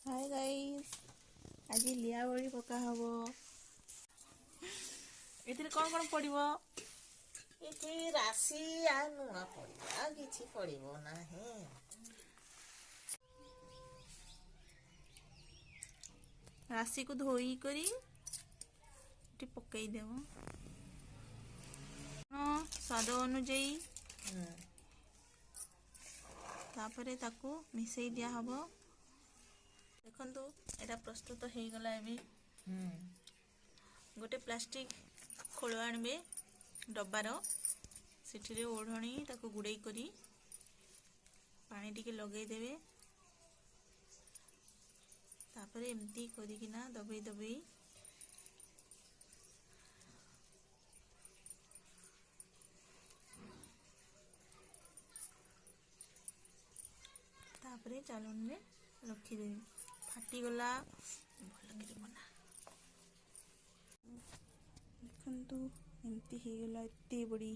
Hi guys, आज लिया बड़ी पका हबो। एथिरे कौन पड़िबो? इति राशि आ नुआ पड़िबो आ किछि पड़िबो नाही। राशि को धोई करी पकई देव स्वाद अनुଯାयी तापरे ताकू मिसई दिया हबो। देखंतु एटा प्रस्तुत हो गला। एबे गोटे प्लास्टिक खोल आनबे डब्बार सेठिरे ओढ़णी ताकू गुड़े करी पानी टिके लगे देवे। तापरे एमती करिकिना दबई दबई तापरे चालून में रखीदेवी। फाटीगला भल बना। देखंतु एमती हो गला एते बड़ी